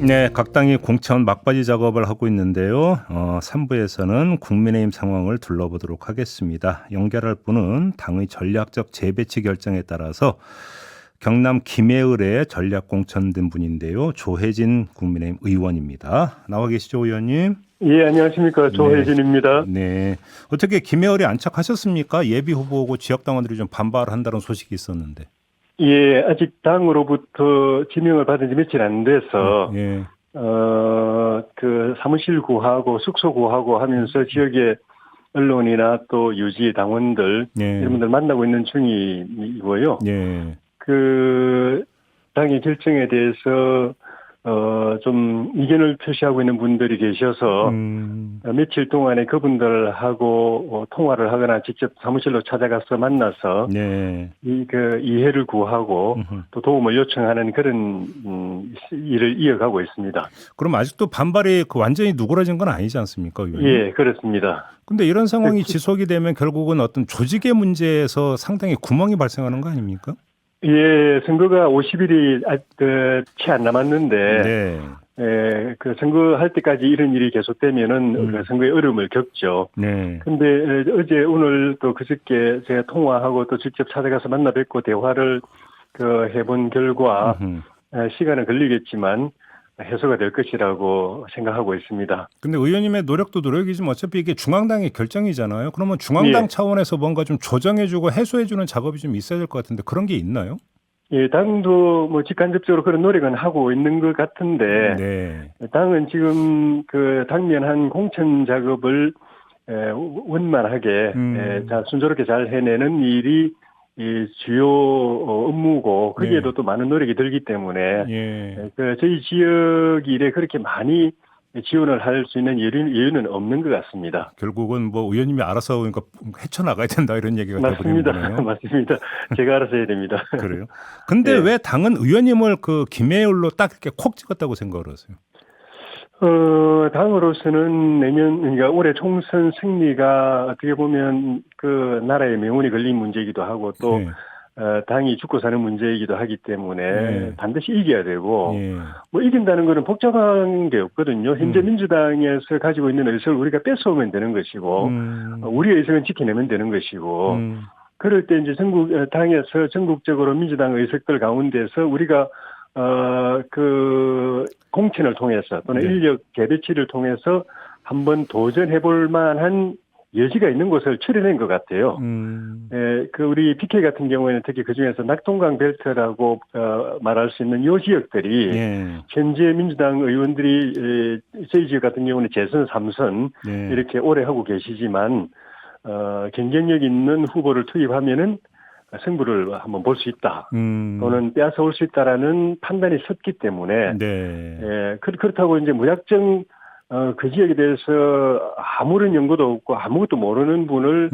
네, 각 당이 공천 막바지 작업을 하고 있는데요. 3부에서는 국민의힘 상황을 둘러보도록 하겠습니다. 연결할 분은 당의 전략적 재배치 결정에 따라서 경남 김해을에 전략 공천된 분인데요. 조혜진 국민의힘 의원입니다. 나와 계시죠, 의원님? 예, 안녕하십니까. 네. 조혜진입니다. 네. 어떻게 김해을에 안착하셨습니까? 예비 후보고 지역 당원들이 좀 반발한다는 소식이 있었는데. 예, 아직 당으로부터 지명을 받은 지 며칠 안 돼서, 예. 사무실 구하고 숙소 구하고 하면서 지역의 언론이나 또 유지 당원들, 예. 이런 분들 만나고 있는 중이고요. 예. 그, 당의 결정에 대해서, 좀 이견을 표시하고 있는 분들이 계셔서, 며칠 동안에 그분들하고 통화를 하거나 직접 사무실로 찾아가서 만나서 네. 이해를 구하고 또 도움을 요청하는 그런 일을 이어가고 있습니다. 그럼 아직도 반발이 완전히 누그러진 건 아니지 않습니까, 의원님? 예, 그렇습니다. 근데 이런 상황이 지속이 되면 결국은 어떤 조직의 문제에서 상당히 구멍이 발생하는 거 아닙니까? 예, 선거가 50일이 채 안 남았는데 네. 그 선거할 때까지 이런 일이 계속되면은 그 선거에 어려움을 겪죠. 네. 근데 어제 오늘 또 그저께 제가 통화하고 또 직접 찾아가서 만나 뵙고 대화를 해본 결과 시간은 걸리겠지만 해소가 될 것이라고 생각하고 있습니다. 근데 의원님의 노력도 노력이지만 어차피 이게 중앙당의 결정이잖아요. 그러면 중앙당 예. 차원에서 뭔가 좀 조정해주고 해소해주는 작업이 좀 있어야 될 것 같은데 그런 게 있나요? 예, 당도 뭐 직간접적으로 그런 노력은 하고 있는 것 같은데 네. 당은 지금 당면한 공천 작업을 원만하게 순조롭게 잘 해내는 일이 이 주요 업무고 거기에도 네. 또 많은 노력이 들기 때문에 예. 저희 지역 일에 그렇게 많이 지원을 할 수 있는 이유는 없는 것 같습니다. 결국은 뭐 의원님이 알아서 그러니까 헤쳐나가야 된다 이런 얘기가 돼버리는 맞습니다. 거네요. 맞습니다. 제가 알아서 해야 됩니다. 그래요? 근데 예. 왜 당은 의원님을 김해을로 딱 이렇게 콕 찍었다고 생각을 하세요? 당으로서는 그러니까 올해 총선 승리가 어떻게 보면 나라의 명운이 걸린 문제이기도 하고 또, 예. 당이 죽고 사는 문제이기도 하기 때문에 예. 반드시 이겨야 되고, 예. 뭐 이긴다는 거는 복잡한 게 없거든요. 현재 민주당에서 가지고 있는 의석을 우리가 뺏어오면 되는 것이고, 우리의 의석은 지켜내면 되는 것이고, 그럴 때 이제 당에서 전국적으로 민주당 의석들 가운데서 우리가 공천을 통해서 또는 네. 인력 재배치를 통해서 한번 도전해 볼 만한 여지가 있는 곳을 추려낸 것 같아요. 우리 PK 같은 경우에는 특히 그 중에서 낙동강 벨트라고 말할 수 있는 요 지역들이 예. 현재 민주당 의원들이 저희 지역 같은 경우는 재선 3선 예. 이렇게 오래 하고 계시지만 경쟁력 있는 후보를 투입하면은 승부를 한번 볼 수 있다. 또는 빼앗아올 수 있다라는 판단이 섰기 때문에 네. 그렇다고 이제 무작정 그 지역에 대해서 아무런 연고도 없고 아무것도 모르는 분을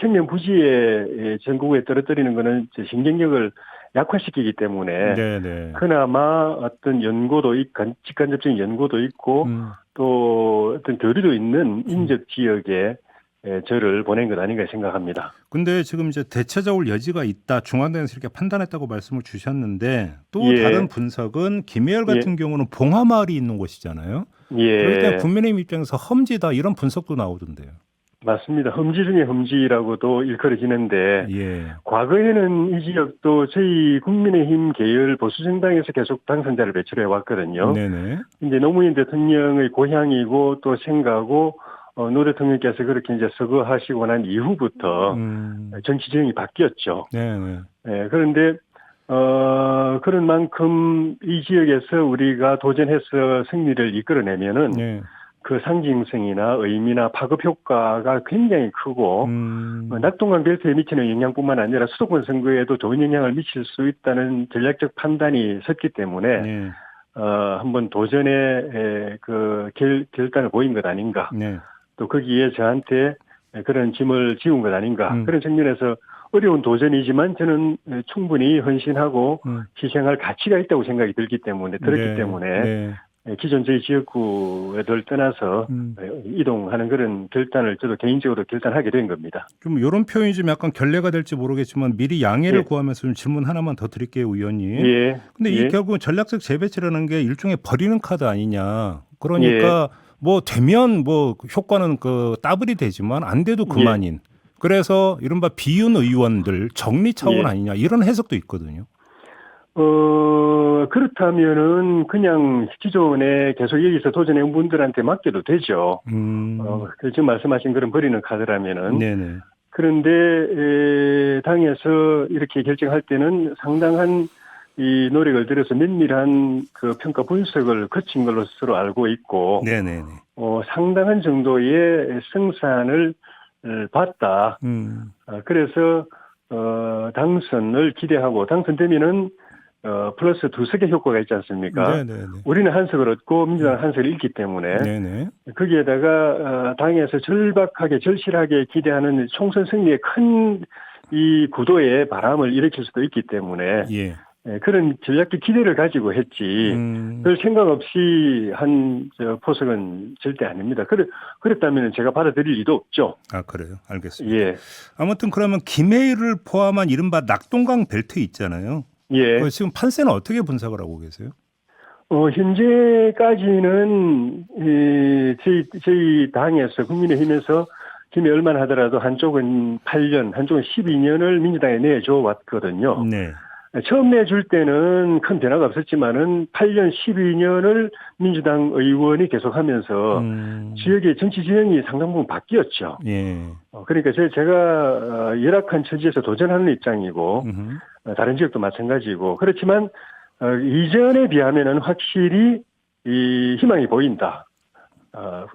생명부지의 전국에 떨어뜨리는 거는 신경력을 약화시키기 때문에 네네. 그나마 어떤 연고도 직간접적인 연고도 있고 또 어떤 교류도 있는 인접 지역에 저를 보낸 것 아닌가 생각합니다. 근데 지금 이제 대체적으로 여지가 있다. 중앙당에서 이렇게 판단했다고 말씀을 주셨는데 또 예. 다른 분석은 김해을 같은 경우는 봉하마을이 있는 곳이잖아요. 그럴 때 예. 국민의힘 입장에서 험지다 이런 분석도 나오던데요. 맞습니다. 험지 중에 험지라고도 일컬어지는데 예. 과거에는 이 지역도 저희 국민의힘 계열 보수정당에서 계속 당선자를 배출해 왔거든요. 네네. 이제 노무현 대통령의 고향이고 또 생가고 노 대통령께서 그렇게 이제 서거하시고 난 이후부터 정치 지형이 바뀌었죠. 네네. 예, 그런데 그런 만큼 이 지역에서 우리가 도전해서 승리를 이끌어내면은 네. 그 상징성이나 의미나 파급 효과가 굉장히 크고 낙동강 벨트에 미치는 영향뿐만 아니라 수도권 선거에도 좋은 영향을 미칠 수 있다는 전략적 판단이 섰기 때문에 네. 한번 도전의 결단을 보인 것 아닌가. 네. 또 거기에 저한테 그런 짐을 지운 것 아닌가. 그런 측면에서 어려운 도전이지만 저는 충분히 헌신하고 희생할 가치가 있다고 생각이 들었기 때문에 네. 기존 저희 지역구를 떠나서 이동하는 그런 결단을 저도 개인적으로 결단하게 된 겁니다. 좀 이런 표현이 좀 약간 결례가 될지 모르겠지만 미리 양해를 예. 구하면서 좀 질문 하나만 더 드릴게요, 의원님. 예. 근데 이 예. 결국 전략적 재배치라는 게 일종의 버리는 카드 아니냐. 예. 그러니까 뭐 되면 뭐 효과는 그 따블이 되지만 안 돼도 그만인. 그래서 이른바 비윤 의원들 정리 차원 예. 아니냐 이런 해석도 있거든요. 그렇다면은 그냥 기존에 계속 여기서 도전해온 분들한테 맡겨도 되죠. 지금 말씀하신 그런 버리는 카드라면은. 네네. 그런데 당에서 이렇게 결정할 때는 상당한 이 노력을 들여서 면밀한 그 평가 분석을 거친 걸로 스스로 알고 있고, 네네네. 상당한 정도의 승산을 봤다. 그래서 당선을 기대하고 당선되면은 플러스 두세 개 효과가 있지 않습니까? 네네네. 우리는 한 석을 얻고 민주당은 한 석을 잃기 때문에 네네. 거기에다가 당에서 절박하게 절실하게 기대하는 총선 승리의 큰 이 구도에 바람을 일으킬 수도 있기 때문에 예. 그런 전략적 기대를 가지고 했지 별 생각 없이 한 포석은 절대 아닙니다. 그랬다면 제가 받아들일 리도 없죠. 아, 그래요. 알겠습니다. 예. 아무튼 그러면 김해를 포함한 이른바 낙동강 벨트 있잖아요. 예. 그 지금 판세는 어떻게 분석을 하고 계세요? 현재까지는 저희 당에서 국민의힘에서 김해 얼마나 하더라도 한쪽은 8년, 한쪽은 12년을 민주당에 내줘 왔거든요. 네. 처음 내줄 때는 큰 변화가 없었지만은 8년, 12년을 민주당 의원이 계속하면서 지역의 정치 진영이 상당 부분 바뀌었죠. 예. 그러니까 제가 열악한 처지에서 도전하는 입장이고 다른 지역도 마찬가지고 그렇지만 이전에 비하면은 확실히 이 희망이 보인다.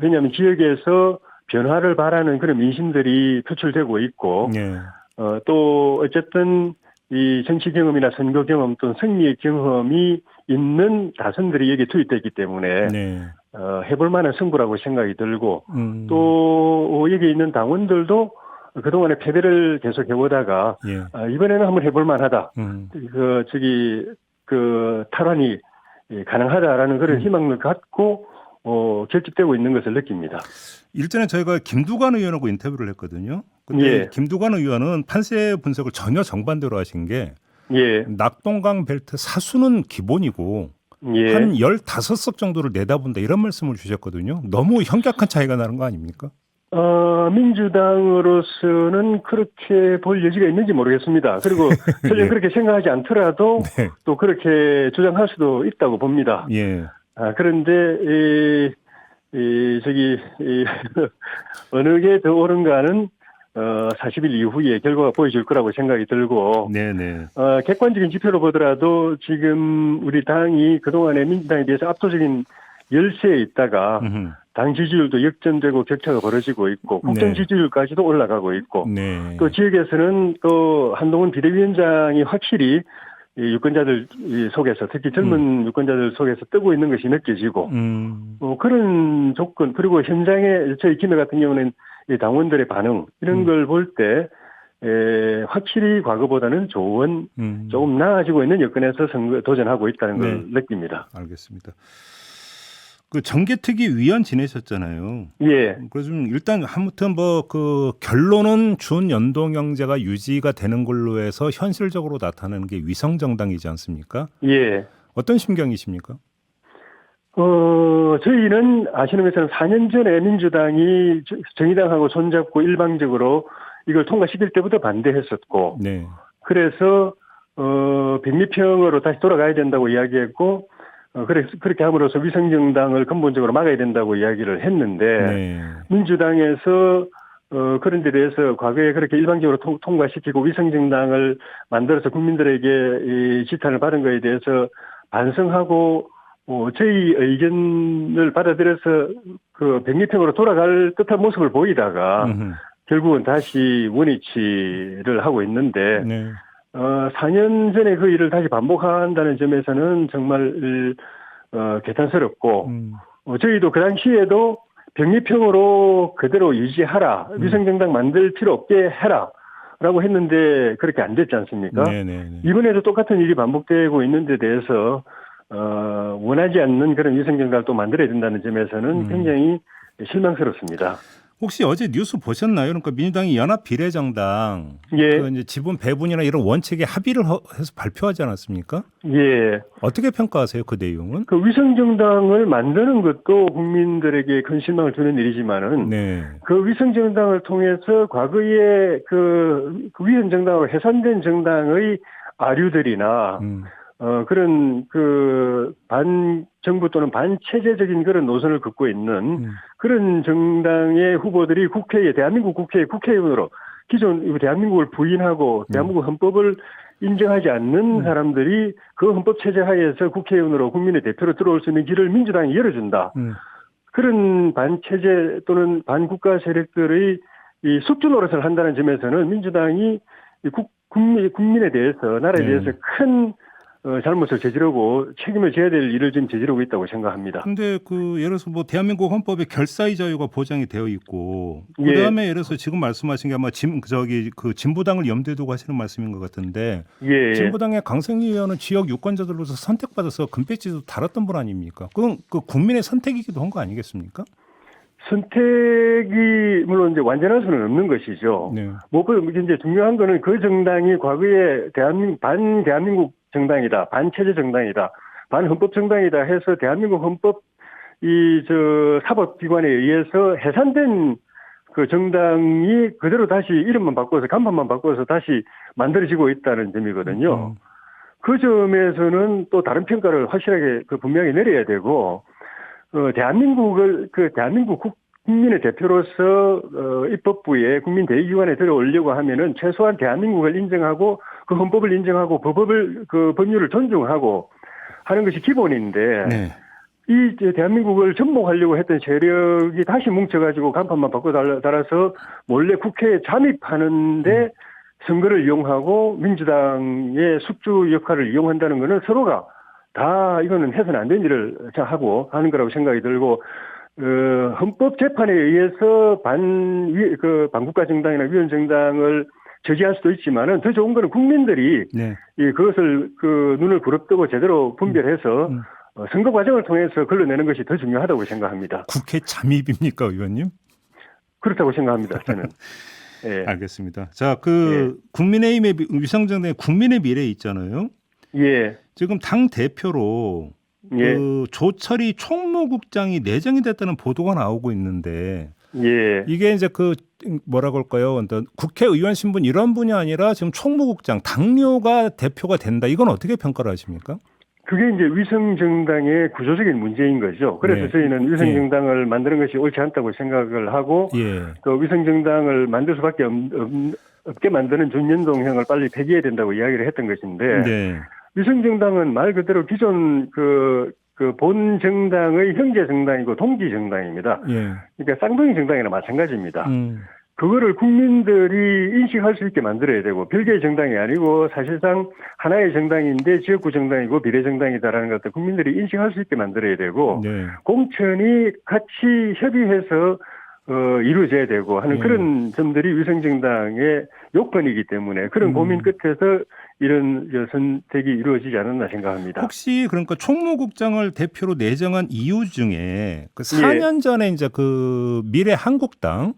왜냐하면 지역에서 변화를 바라는 그런 민심들이 표출되고 있고 예. 또 어쨌든 이 정치 경험이나 선거 경험 또는 승리의 경험이 있는 다선들이 여기에 투입되기 때문에 네. 해볼 만한 승부라고 생각이 들고 또 여기 있는 당원들도 그동안에 패배를 계속 해보다가 예. 이번에는 한번 해볼 만하다. 탈환이 가능하다라는 그런 희망을 갖고 결집되고 있는 것을 느낍니다. 일전에 저희가 김두관 의원하고 인터뷰를 했거든요. 근데 예. 김두관 의원은 판세 분석을 전혀 정반대로 하신 게 예. 낙동강 벨트 사수는 기본이고 예. 한 15석 정도를 내다본다 이런 말씀을 주셨거든요. 너무 현격한 차이가 나는 거 아닙니까? 민주당으로서는 그렇게 볼 여지가 있는지 모르겠습니다. 그리고 설령 예. 그렇게 생각하지 않더라도 네. 또 그렇게 주장할 수도 있다고 봅니다. 예. 그런데 어느 게 더 옳은가는 40일 이후에 결과가 보여줄 거라고 생각이 들고 네네. 객관적인 지표로 보더라도 지금 우리 당이 그동안에 민주당에 비해서 압도적인 열세에 있다가 당 지지율도 역전되고 격차가 벌어지고 있고 국정 네. 지지율까지도 올라가고 있고 네. 또 지역에서는 또 한동훈 비대위원장이 확실히 이 유권자들 속에서 특히 젊은 유권자들 속에서 뜨고 있는 것이 느껴지고 그런 조건 그리고 현장에 저희 김해 같은 경우는 이 당원들의 반응 이런 걸 볼 때 확실히 과거보다는 좋은 조금 나아지고 있는 여건에서 선거 도전하고 있다는 걸 느낍니다. 알겠습니다. 그 정개특위 위원 지내셨잖아요. 예. 그래서 좀 일단 아무튼 뭐 그 결론은 준연동형제가 유지가 되는 걸로 해서 현실적으로 나타나는 게 위성정당이지 않습니까? 예. 어떤 심경이십니까? 저희는 아시는 것처럼 4년 전에 민주당이 정의당하고 손잡고 일방적으로 이걸 통과시킬 때부터 반대했었고, 네. 그래서, 백미평으로 다시 돌아가야 된다고 이야기했고, 그렇게 함으로써 위성정당을 근본적으로 막아야 된다고 이야기를 했는데, 네. 민주당에서, 그런 데 대해서 과거에 그렇게 일방적으로 통과시키고 위성정당을 만들어서 국민들에게 이 지탄을 받은 거에 대해서 반성하고, 저희 의견을 받아들여서 그 백리평으로 돌아갈 듯한 모습을 보이다가 결국은 다시 원위치를 하고 있는데, 네. 4년 전에 그 일을 다시 반복한다는 점에서는 정말, 개탄스럽고, 저희도 그 당시에도 백리평으로 그대로 유지하라, 위성정당 만들 필요 없게 해라, 라고 했는데 그렇게 안 됐지 않습니까? 네네네. 이번에도 똑같은 일이 반복되고 있는 데 대해서, 원하지 않는 그런 위성정당을 또 만들어야 된다는 점에서는 굉장히 실망스럽습니다. 혹시 어제 뉴스 보셨나요? 그러니까 민주당이 연합 비례정당 예. 그 이제 지분 배분이나 이런 원칙에 합의를 해서 발표하지 않았습니까? 예. 어떻게 평가하세요? 그 내용은? 그 위성정당을 만드는 것도 국민들에게 큰 실망을 주는 일이지만은 네. 그 위성정당을 통해서 과거에 그 위성정당으로 해산된 정당의 아류들이나 그런 그 반정부 또는 반체제적인 그런 노선을 긋고 있는 그런 정당의 후보들이 대한민국 국회의 국회의원으로 기존 대한민국을 부인하고 대한민국 헌법을 인정하지 않는 사람들이 그 헌법 체제 하에서 국회의원으로 국민의 대표로 들어올 수 있는 길을 민주당이 열어준다. 그런 반체제 또는 반국가 세력들의 이 숙주 노릇을 한다는 점에서는 민주당이 국민에 대해서 나라에 대해서 큰 잘못을 저지르고 책임을 져야 될 일을 지금 저지르고 있다고 생각합니다. 근데 그 예를 들어서 뭐 대한민국 헌법에 결사의 자유가 보장이 되어 있고 예. 그다음에 예를 들어서 지금 말씀하신 게 아마 그 진보당을 염두에 두고 하시는 말씀인 것 같은데 예. 진보당의 강성희 의원은 지역 유권자들로서 선택받아서 금배지도 달았던 분 아닙니까? 그건 그 국민의 선택이기도 한 거 아니겠습니까? 선택이 물론 이제 완전할 수는 없는 것이죠. 네. 이제 중요한 거는 그 정당이 과거에 대한민국 정당이다, 반체제 정당이다, 반헌법 정당이다 해서 대한민국 헌법 사법기관에 의해서 해산된 그 정당이 그대로 다시 이름만 바꿔서 간판만 바꿔서 다시 만들어지고 있다는 점이거든요. 그 점에서는 또 다른 평가를 확실하게 분명히 내려야 되고, 대한민국 국민의 대표로서 입법부에 국민 대의기관에 들어오려고 하면은 최소한 대한민국을 인정하고 그 헌법을 인정하고 법률을 존중하고 하는 것이 기본인데 네. 이 대한민국을 전복하려고 했던 세력이 다시 뭉쳐가지고 간판만 바꿔 달아서 몰래 국회에 잠입하는데 선거를 이용하고 민주당의 숙주 역할을 이용한다는 것은 서로가 다 이거는 해서는 안 되는 일을 하고 하는 거라고 생각이 들고 헌법 재판에 의해서 반국가 정당이나 위원 정당을 저지할 수도 있지만은 더 좋은 거는 국민들이 네. 그것을 눈을 부릅뜨고 제대로 분별해서 선거 과정을 통해서 걸러내는 것이 더 중요하다고 생각합니다. 국회 잠입입니까, 의원님? 그렇다고 생각합니다. 저는. 예. 알겠습니다. 자, 국민의힘의 위성정당의 국민의 미래 있잖아요. 예. 지금 당 대표로 예. 그 조철이 총무국장이 내정이 됐다는 보도가 나오고 있는데 예. 이게 이제 뭐라고 할까요? 국회의원 신분 이런 분이 아니라 지금 총무국장 당뇨가 대표가 된다. 이건 어떻게 평가를 하십니까? 그게 이제 위성정당의 구조적인 문제인 거죠. 그래서 네. 저희는 위성정당을 만드는 것이 옳지 않다고 생각을 하고 또 위성정당을 만들 수밖에 없게 만드는 준연동형을 빨리 폐기해야 된다고 이야기를 했던 것인데 네. 위성정당은 말 그대로 기존 본 정당의 형제 정당이고 동지 정당입니다. 그러니까 쌍둥이 정당이나 마찬가지입니다. 그거를 국민들이 인식할 수 있게 만들어야 되고 별개의 정당이 아니고 사실상 하나의 정당인데 지역구 정당이고 비례정당이다라는 것을 국민들이 인식할 수 있게 만들어야 되고 공천이 같이 협의해서 이루어져야 되고 하는 그런 점들이 위성정당의 요건이기 때문에 그런 고민 끝에서 이런 선택이 이루어지지 않았나 생각합니다. 혹시 그러니까 총무국장을 대표로 내정한 이유 중에 4년 전에 이제 미래 한국당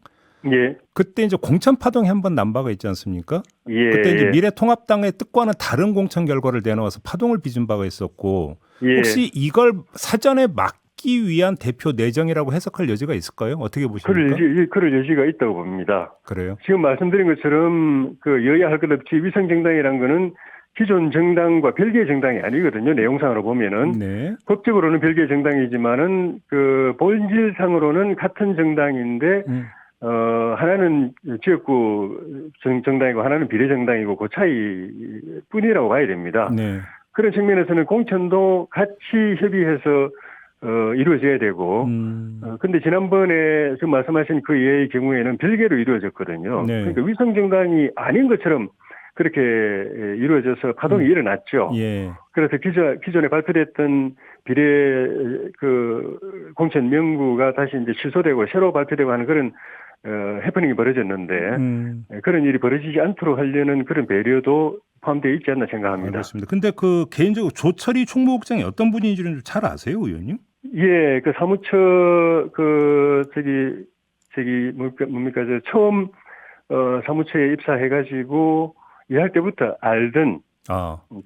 그때 이제 공천 파동이 한번 난 바가 있지 않습니까? 그때 이제 미래통합당의 뜻과는 다른 공천 결과를 내놓아서 파동을 빚은 바가 있었고 혹시 이걸 사전에 막기 위한 대표 내정이라고 해석할 여지가 있을까요? 어떻게 보십니까? 그럴 여지가 있다고 봅니다. 그래요? 지금 말씀드린 것처럼 여야 할 것 없이 위성정당이라는 거는 기존 정당과 별개의 정당이 아니거든요. 내용상으로 보면은 법적으로는 별개의 정당이지만은 본질상으로는 같은 정당인데 하나는 지역구 정당이고 하나는 비례정당이고 그 차이뿐이라고 봐야 됩니다. 그런 측면에서는 공천도 같이 협의해서 이루어져야 되고, 근데 지난번에 지금 말씀하신 그 예의 경우에는 별개로 이루어졌거든요. 그러니까 위성정당이 아닌 것처럼 그렇게 이루어져서 파동이 일어났죠. 그래서 기존에 발표됐던 비례 공천 명부가 다시 이제 취소되고 새로 발표되고 하는 그런 해프닝이 벌어졌는데 그런 일이 벌어지지 않도록 하려는 그런 배려도 포함되어 있지 않나 생각합니다. 알겠습니다. 근데 그 개인적으로 조철희 총무국장이 어떤 분인지는 좀 잘 아세요, 의원님? 예, 그 사무처 뭡니까 저 처음 사무처에 입사해가지고 일할 때부터 알던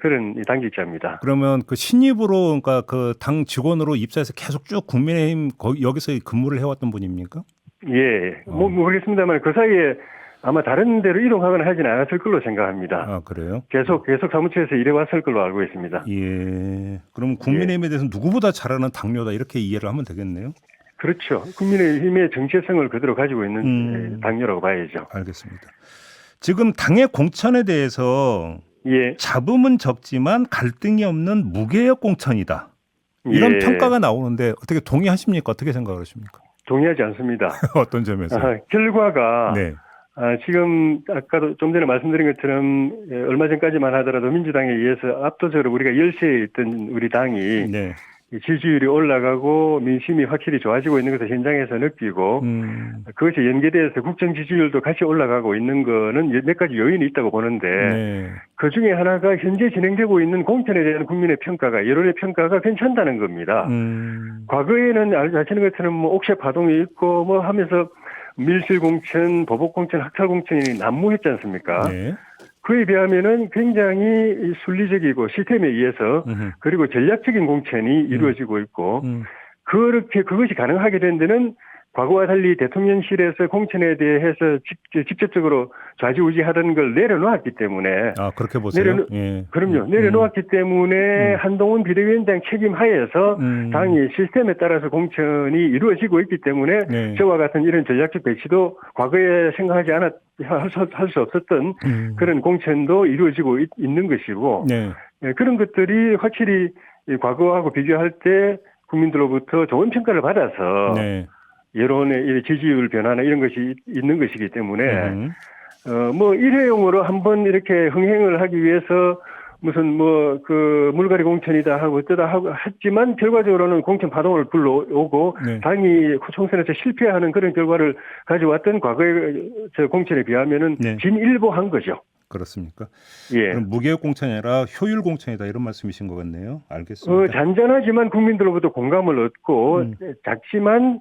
그런 당직자입니다. 그러면 그 신입으로 그러니까 그 당 직원으로 입사해서 계속 쭉 국민의힘 여기서 근무를 해왔던 분입니까? 예, 모르겠습니다만 그 사이에 아마 다른 데로 이동하거나 하지는 않았을 걸로 생각합니다. 아, 그래요? 계속 사무처에서 일해왔을 걸로 알고 있습니다. 예. 그럼 국민의힘에 대해서 누구보다 잘하는 당뇨다 이렇게 이해를 하면 되겠네요. 그렇죠. 국민의힘의 정체성을 그대로 가지고 있는 당뇨라고 봐야죠. 알겠습니다. 지금 당의 공천에 대해서 예. 잡음은 적지만 갈등이 없는 무개혁 공천이다. 이런 예. 평가가 나오는데 어떻게 동의하십니까? 어떻게 생각을 하십니까? 동의하지 않습니다. 어떤 점에서? 결과가 네. 지금 아까도 좀 전에 말씀드린 것처럼 얼마 전까지만 하더라도 민주당에 의해서 압도적으로 우리가 열세에 있던 우리 당이 네. 지지율이 올라가고 민심이 확실히 좋아지고 있는 것을 현장에서 느끼고 그것이 연계돼서 국정 지지율도 같이 올라가고 있는 거는 몇 가지 요인이 있다고 보는데 네. 그중에 하나가 현재 진행되고 있는 공천에 대한 국민의 평가가 여론의 평가가 괜찮다는 겁니다. 과거에는 아시는 것처럼 뭐 옥새 파동이 있고 뭐 하면서 밀실 공천, 보복 공천, 학살 공천이 난무했지 않습니까? 네. 그에 비하면은 굉장히 순리적이고 시스템에 의해서 그리고 전략적인 공천이 이루어지고 있고 그것이 가능하게 된 데는 과거와 달리 대통령실에서 공천에 대해서 직접적으로 좌지우지하던 걸 내려놓았기 때문에. 그렇게 보세요. 그럼요. 내려놓았기 때문에 한동훈 비대위원장 책임 하에서 당이 시스템에 따라서 공천이 이루어지고 있기 때문에 저와 같은 이런 전략적 배치도 과거에 생각하지 할 수 없었던 그런 공천도 이루어지고 있는 것이고 그런 것들이 확실히 과거하고 비교할 때 국민들로부터 좋은 평가를 받아서 여론의 지지율 변화나 이런 것이 있는 것이기 때문에 뭐 일회용으로 한번 이렇게 흥행을 하기 위해서 무슨 뭐 그 물갈이 공천이다 하고 어쩌다 하고 했지만 결과적으로는 공천 파동을 불러오고 당이 총선에서 실패하는 그런 결과를 가져왔던 과거의 저 공천에 비하면은 진일보한 거죠. 그렇습니까? 예. 그럼 무개혁 공천이 아니라 효율 공천이다 이런 말씀이신 것 같네요. 알겠습니다. 잔잔하지만 국민들로부터 공감을 얻고 작지만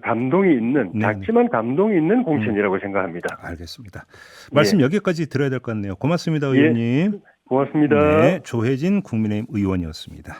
감동이 있는 작지만 감동이 있는 공천이라고 생각합니다. 알겠습니다. 말씀 여기까지 들어야 될 것 같네요. 고맙습니다, 의원님. 고맙습니다. 네, 조혜진 국민의힘 의원이었습니다.